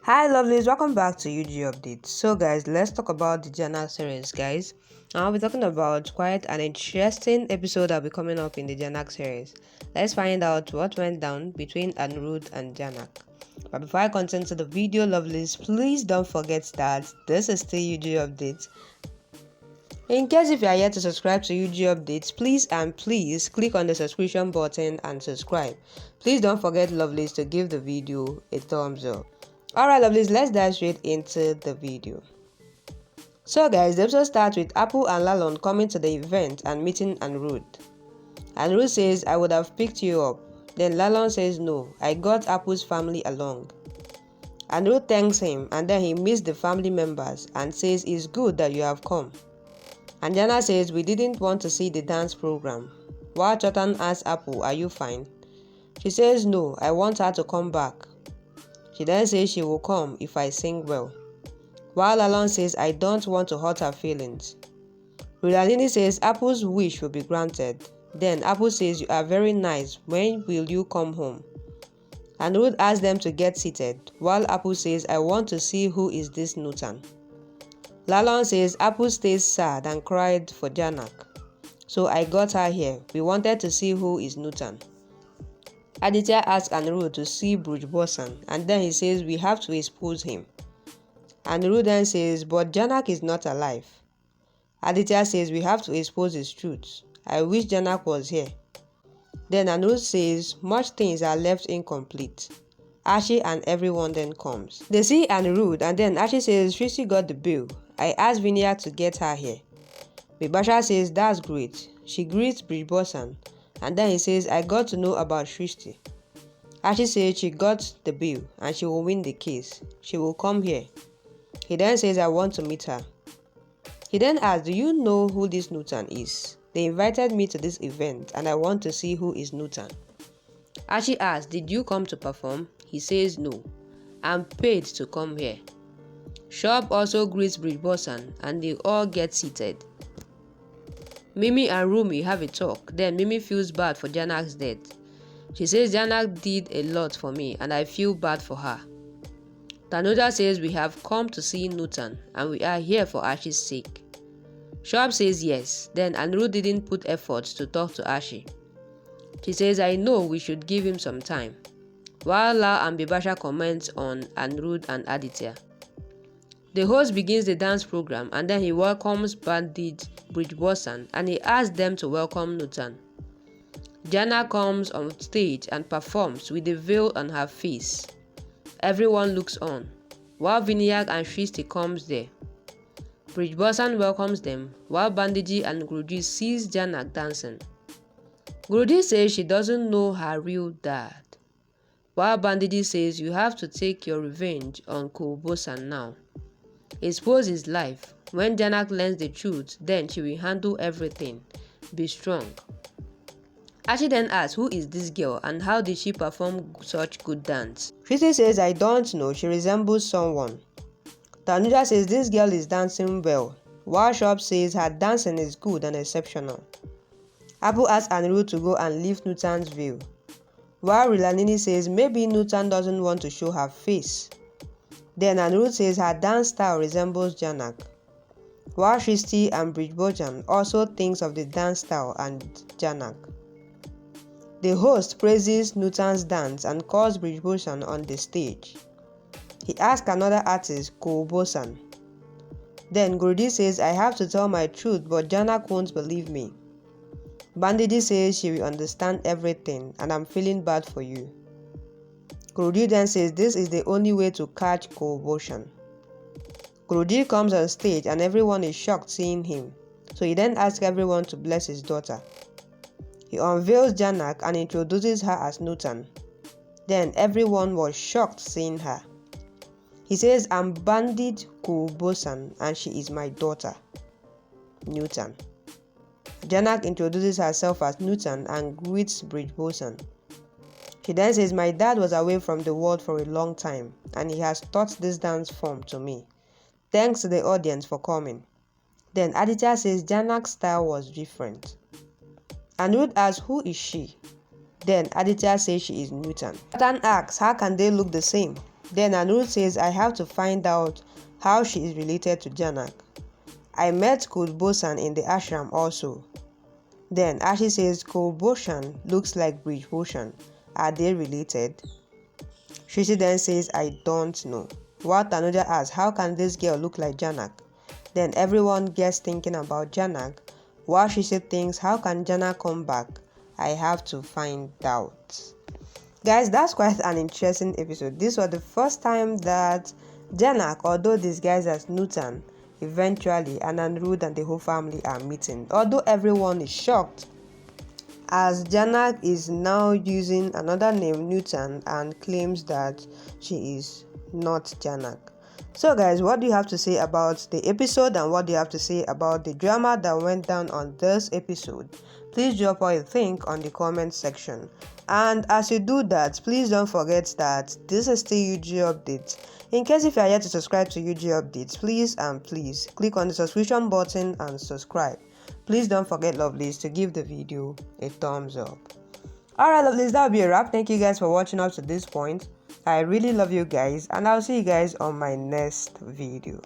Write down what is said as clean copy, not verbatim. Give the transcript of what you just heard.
Hi lovelies, welcome back to UG Update. So guys, let's talk about the Jhanak series, guys. I'll be talking about quite an interesting episode that'll be coming up in the Jhanak series. Let's find out what went down between Anirudh and Jhanak. But before I continue to the video, lovelies, please don't forget that this is still UG Update. In case if you are yet to subscribe to UG Updates, please click on the subscription button and subscribe. Please don't forget, lovelies, to give the video a thumbs up. Alright lovelies, let's dive straight into the video. So guys, the episode starts with Apple and Lalon coming to the event and meeting Anirudh. Anirudh says, I would have picked you up. Then Lalon says, no, I got Apple's family along. Anirudh thanks him and then he meets the family members and says it's good that you have come. And Jana says, we didn't want to see the dance program. While Chotan asks Apple, are you fine? She says, no, I want her to come back. She then says she will come if I sing well. While Lalon says, I don't want to hurt her feelings. Rulalini says Apple's wish will be granted. Then Apple says, you are very nice. When will you come home? And Ruth asks them to get seated, while Apple says, I want to see who is this Nutan. Lalon says Apple stays sad and cried for Jhanak. So I got her here. We wanted to see who is Nutan. Aditya asks Anirudh to see Bruj Bosan and then he says we have to expose him. Anirudh then says, but Jhanak is not alive. Aditya says we have to expose his truth. I wish Jhanak was here. Then Anirudh says much things are left incomplete. Ashi and everyone then comes. They see Anirudh and then Ashi says Shrishti got the bill. I asked Vinya to get her here. Bibasha says that's great. She greets Bruj Bosan. And then he says, I got to know about Shrishti. Ashi says she got the bill and she will win the case. She will come here. He then says, I want to meet her. He then asks, do you know who this Nutan is? They invited me to this event and I want to see who is Nutan. Ashi asks, did you come to perform? He says, no. I'm paid to come here. Shop also greets Bruj Bosan and they all get seated. Mimi and Rumi have a talk. Then Mimi feels bad for Janak's death. She says Jhanak did a lot for me and I feel bad for her. Tanuja says we have come to see Nutan and we are here for Ashi's sake. Shop says yes. Then Anirudh didn't put effort to talk to Ashi. She says I know we should give him some time. While La and Bibasha comments on Anirudh and Aditya. The host begins the dance program and then he welcomes Bandit Bruj Bosan and he asks them to welcome Nutan. Jana comes on stage and performs with a veil on her face. Everyone looks on, while Vinayak and Shrishti comes there. Bruj Bosan welcomes them, while Bandiji and Guruji sees Jhanak dancing. Guruji says she doesn't know her real dad, while Bandiji says you have to take your revenge on Bosan now. Expose his life. When Jhanak learns the truth, then she will handle everything. Be strong. Ashi then asks who is this girl and how did she perform such good dance. Shriti says I don't know, she resembles someone. Tanuja says this girl is dancing well, while Shop says her dancing is good and exceptional. Apple asks Anirudh to go and lift Nutan's veil, while Rilanini says maybe Nutan doesn't want to show her face. Then Anirudh says her dance style resembles Jhanak, while Shrishti and Bruj Bosan also thinks of the dance style and Jhanak. The host praises Nutan's dance and calls Bruj Bosan on the stage. He asks another artist, Bosan. Then Guruji says I have to tell my truth but Jhanak won't believe me. Bandiji says she will understand everything and I'm feeling bad for you. Guruji then says this is the only way to catch Bosan. Guruji comes on stage and everyone is shocked seeing him, so he then asks everyone to bless his daughter. He unveils Jhanak and introduces her as Nutan. Then everyone was shocked seeing her. He says I'm Bandit Bosan and she is my daughter, Nutan. Jhanak introduces herself as Nutan and greets Bruj Bosan. She then says my dad was away from the world for a long time and he has taught this dance form to me. Thanks to the audience for coming. Then Aditya says Jhanak's style was different. Anirudh asks who is she? Then Aditya says she is Nutan. Satan asks how can they look the same? Then Anirudh says, I have to find out how she is related to Jhanak. I met Kulboshan in the ashram also. Then Ashi says, Kulboshan looks like Brijbhushan. Are they related? Shrishi then says, I don't know. While Tanuja asks, how can this girl look like Jhanak? Then everyone gets thinking about Jhanak. While Shrishi thinks, how can Jhanak come back? I have to find out. Guys, that's quite an interesting episode. This was the first time that Jhanak, although disguised as Nutan, eventually Anirudh and the whole family are meeting. Although everyone is shocked, as Jhanak is now using another name, Nutan, and claims that she is not Jhanak. So guys, what do you have to say about the episode, and what do you have to say about the drama that went down on this episode? Please drop what you think on the comment section. And as you do that, please don't forget that this is still UG Updates. In case if you are yet to subscribe to UG Updates, please click on the subscription button and subscribe. Please don't forget, lovelies, to give the video a thumbs up. Alright, lovelies, that will be a wrap. Thank you guys for watching up to this point. I really love you guys, and I'll see you guys on my next video.